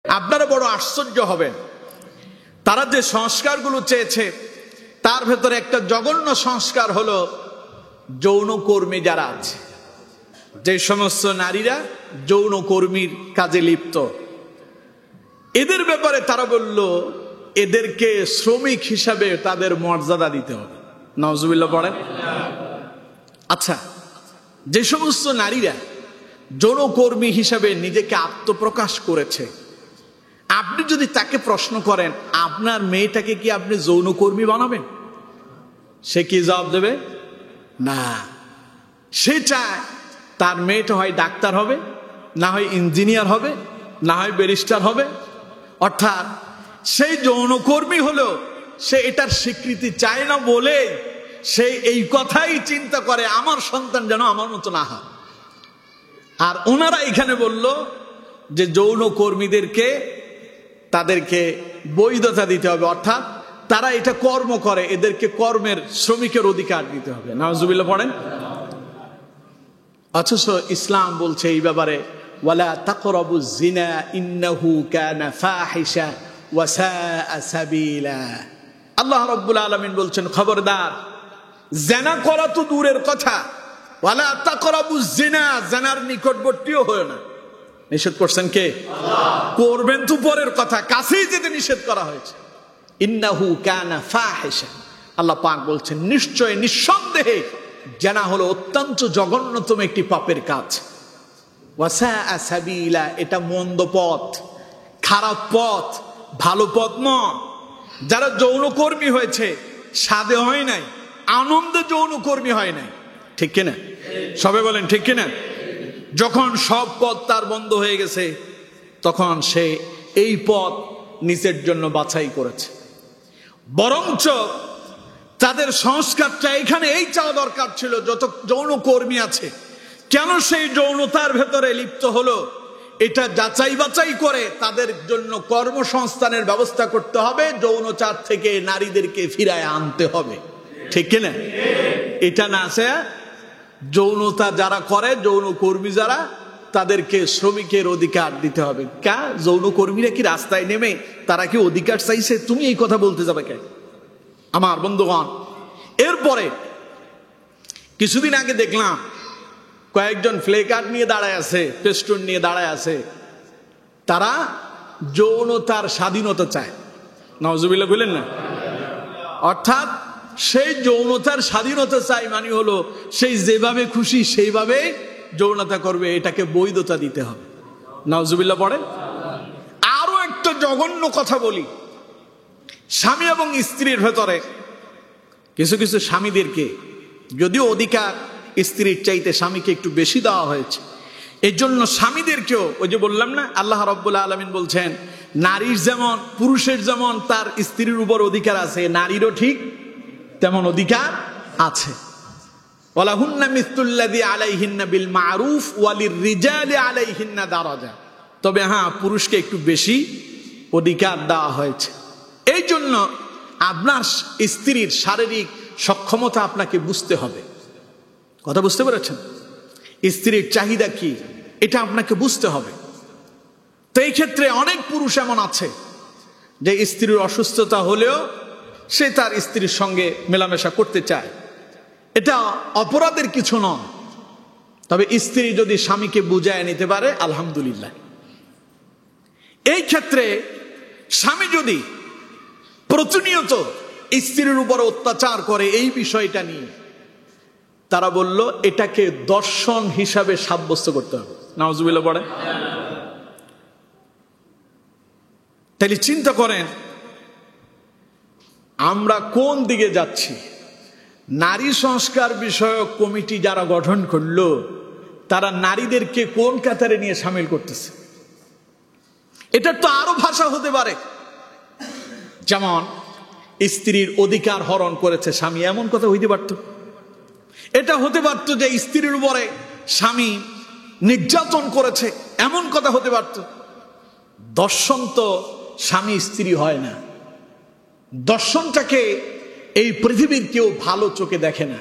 আপনারা বড় আশ্চর্য হবেন, তারা যে সংস্কারগুলো চেয়েছে তার ভেতরে একটা জঘন্য সংস্কার হলো যৌনকর্মী যারা আছে, যে সমস্ত নারীরা যৌনকর্মীর কাজে লিপ্ত, এদের ব্যাপারে তারা বলল এদেরকে শ্রমিক হিসাবে তাদের মর্যাদা দিতে হবে। নাউজুবিল্লাহ পড়েন। আচ্ছা, যে সমস্ত নারীরা যৌনকর্মী হিসাবে নিজেকে আত্মপ্রকাশ করেছে, আপনি যদি তাকে প্রশ্ন করেন আপনার মেয়েটাকে কি আপনি যৌনকর্মী বানাবেন, সে কি জবাব দেবে? না। সে চায় তার মেয়েটা হয় ডাক্তার হবে, না হয় ইঞ্জিনিয়ার হবে, না হয় ব্যারিস্টার হবে। অর্থাৎ সেই যৌনকর্মী হলো সে এটার স্বীকৃতি চায় না বলে সে এই কথাই চিন্তা করে আমার সন্তান যেন আমার মতো না হয়। আর ওনারা এখানে বলল যে যৌনকর্মীদেরকে তাদেরকে বৈধতা দিতে হবে, অর্থাৎ তারা এটা কর্ম করে, এদেরকে কর্মের শ্রমিকের অধিকার দিতে হবে। নাউজুবিল্লাহ পড়েন। অথচ ইসলাম বলছে এই ব্যাপারে ওয়ালা তাকরাবুজ জিনা ইন্নাহু কানা ফাহিশা ওয়া সাআ সাবিলা। আল্লাহ রাব্বুল আলামিন বলছেন খবরদার, জিনা করা তো দূরের কথা, ওয়ালা তাকরাবুজ জিনা, জিনার নিকটবর্তীও হয় না। নিষেধ করছেন কে? আল্লাহ। করবেন তো পরের কথা, কাছেই যেতে নিষেধ করা হয়েছে। ইন্নাহু কানা ফাহিশা, আল্লাহ পাক বলছেন নিশ্চয় নিঃসন্দেহে জিনা হলো অত্যন্ত জঘন্যতম একটি পাপের কাজ। ওয়া সাআ সাবিলা, এটা মন্দ পথ, খারাপ পথ, ভালো পথ নয়। যারা যৌনকর্মী হয়েছে সাদে হয় নাই, আনন্দে যৌনকর্মী হয় নাই, ঠিক কিনা? সবাই বলেন ঠিক কিনা? যখন সব পথ তার বন্ধ হয়ে গেছে তখন সে এই পথ নিজের জন্য বাছাই করেছে। বরঞ্চ তাদের সংস্কারটা এখানে এই চাওয়া দরকার ছিল, যত যৌনকর্মী আছে কেন সেই যৌনতার ভেতরে লিপ্ত হলো, এটা যাচাই বাছাই করে তাদের জন্য কর্মসংস্থানের ব্যবস্থা করতে হবে, যৌনচার থেকে নারীদেরকে ফিরায় আনতে হবে, ঠিক কিনা? এটা না আছে যৌনতা যারা করে, যৌনকর্মী যারা, তাদেরকে শ্রমিকের অধিকার দিতে হবে। কা যৌনকর্মীরা কি রাস্তায় নেমে তারা কি অধিকার চাইছে? তুমি এই কথা বলতে যাবে কেন? আমার বন্ধুগণ, এরপরে কিছুদিন আগে দেখলাম কয়েকজন প্লে কার্ড নিয়ে দাঁড়ায় আছে, পেস্টুন নিয়ে দাঁড়ায় আছে, তারা যৌনতার স্বাধীনতা চায়। নাউজুবিল্লাহ বলেন না? অর্থাৎ সেই যৌনতার স্বাধীনতা চাই মানে হলো সেই যেভাবে খুশি সেইভাবে যৌনতা করবে, এটাকে বৈধতা দিতে হবে। নাউজুবিল্লাহ পড়েন। আরো একটা জঘন্য কথা বলি, স্বামী এবং স্ত্রীর ভেতরে কিছু কিছু স্বামীদেরকে যদিও অধিকার স্ত্রীর চাইতে স্বামীকে একটু বেশি দেওয়া হয়েছে, এর জন্য স্বামীদেরকেও ওই যে বললাম না, আল্লাহ রাব্বুল আলামিন বলছেন নারীর যেমন পুরুষের যেমন তার স্ত্রীর উপর অধিকার আছে, নারীরও ঠিক তেমন অধিকার আছে। ওয়ালাহুন্না মিসলুল্লাযী আলাইহিন্না বিল মারুফ ওয়ালির রিজালি আলাইহিন্না দারাজা। তবে হ্যাঁ, পুরুষকে একটু বেশি অধিকার দেওয়া হয়েছে। এই জন্য আপনার স্ত্রীর শারীরিক সক্ষমতা আপনাকে বুঝতে হবে। কথা বুঝতে পেরেছেন? স্ত্রীর চাহিদা কি এটা আপনাকে বুঝতে হবে। তো এই ক্ষেত্রে অনেক পুরুষ এমন আছে যে স্ত্রীর অসুস্থতা হলেও সে তার স্ত্রীর সঙ্গে মেলামেশা করতে চায়, এটা অপরাধের কিছু নয়। তবে স্ত্রী যদি স্বামীকে বুঝায় নিতে পারে আলহামদুলিল্লাহ। এই ক্ষেত্রে স্বামী যদি প্রতিনিয়ত স্ত্রীর উপর অত্যাচার করে এই বিষয়টা নিয়ে, তারা বলল এটাকে দর্শন হিসাবে সাব্যস্ত করতে হবে। নাউজুবিল্লাহ পড়ে। তাহলে চিন্তা করেন আমরা কোন দিকে যাচ্ছি। নারী সংস্কার বিষয়ক কমিটি যারা গঠন করলো তারা নারীদেরকে কোন কাতারে নিয়ে সামিল করতেছে। এটা তো আরো ভাষা হতে পারে, যেমন স্ত্রীর অধিকার হরণ করেছে স্বামী, এমন কথা হইতে পারত। এটা হতে পারত যে স্ত্রীর উপরে স্বামী নির্যাতন করেছে, এমন কথা হতে পারত। দর্শন তো স্বামী স্ত্রী হয় না। দর্শনটাকে এই পৃথিবীর কেউ ভালো চোখে দেখে না।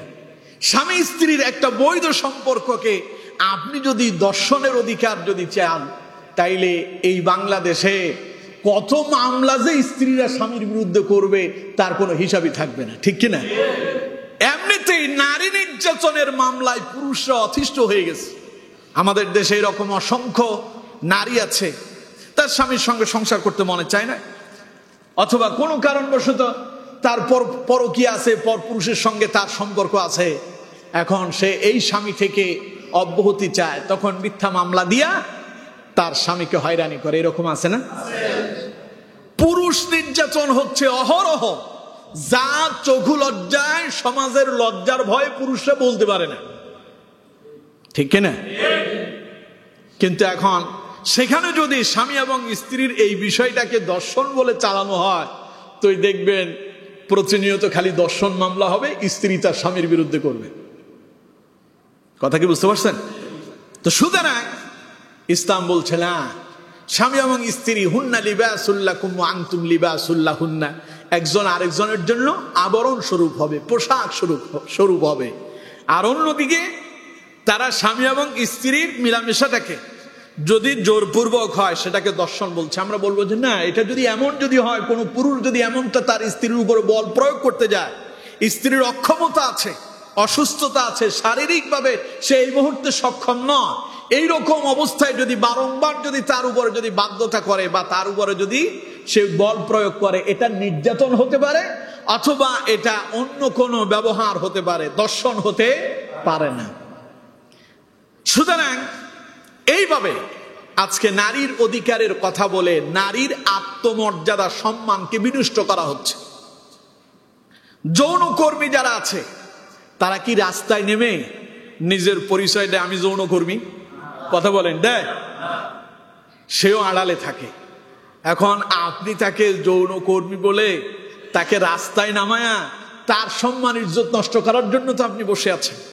স্বামী স্ত্রীর একটা বৈধ সম্পর্ককে আপনি যদি দর্শনের অধিকার যদি চান, তাইলে এই বাংলাদেশে কত মামলা যে স্ত্রীরা স্বামীর বিরুদ্ধে করবে তার কোনো হিসাবই থাকবে না, ঠিক কিনা? এমনিতেই নারী নির্যাতনের মামলায় পুরুষরা অতিষ্ঠ হয়ে গেছে। আমাদের দেশে এরকম অসংখ্য নারী আছে, তার স্বামীর সঙ্গে সংসার করতে মনে চায় না, অথবা কোনো কারণবশত তার পরকীয়া আছে, পরপুরুষের সঙ্গে তার সম্পর্ক আছে, এখন সে এই স্বামী থেকে অব্যাহতি চায়, তখন মিথ্যা মামলা দিয়া তার স্বামীকে হয়রানি করে। এরকম আছে না? পুরুষ নির্যাতন হচ্ছে অহরহ, যা চোখু লজ্জায়, সমাজের লজ্জার ভয়ে পুরুষরা বলতে পারে না, ঠিক কিনা? কিন্তু এখন সেখানে যদি স্বামী এবং স্ত্রীর এই বিষয়টাকে দর্শন বলে চালানো হয়, তো দেখবেন প্রতিনিয়ত খালি দর্শন মামলা হবে, স্ত্রী তার স্বামীর বিরুদ্ধে করবে। কথা কি বুঝতে পারছেন? তো সুতরাং ইসলাম বলছে না, স্বামী এবং স্ত্রী হুন্না লিবাসুল্লাকুম ওয়া আনতুম লিবাসুল্লাহুন্না, একজন আরেকজনের জন্য আবরণ স্বরূপ হবে, পোশাক স্বরূপ হবে। আর অন্যদিকে তারা স্বামী এবং স্ত্রীর মিলামেশাটাকে যদি জোরপূর্বক হয় সেটাকে দর্শন বলছে। আমরা বলবো যে না, এটা যদি এমন যদি হয়, কোনো পুরুষ যদি এমনটা তার স্ত্রীর উপরে বল প্রয়োগ করতে যায়, স্ত্রীর অক্ষমতা আছে, অসুস্থতা আছে, শারীরিকভাবে সে এই মুহূর্তে সক্ষম নয়, এইরকম অবস্থায় যদি বারংবার যদি তার উপরে যদি বাধ্যতা করে বা তার উপরে যদি সে বল প্রয়োগ করে, এটা নির্যাতন হতে পারে, অথবা এটা অন্য কোনো ব্যবহার হতে পারে, দর্শন হতে পারে না। সুতরাং এইভাবে আজকে নারীর অধিকারের কথা বলে নারীর আত্মমর্যাদা, সম্মানকে বিনষ্ট করা হচ্ছে। যৌনকর্মী যারা আছে তারা কি রাস্তায় নেমে নিজের পরিচয় দেয় আমি যৌনকর্মী? কথা বলেন, দেয়? সেও আড়ালে থাকে। এখন আপনি তাকে যৌনকর্মী বলে তাকে রাস্তায় নামায়া তার সম্মান ইজ্জত নষ্ট করার জন্য তো আপনি বসে আছেন।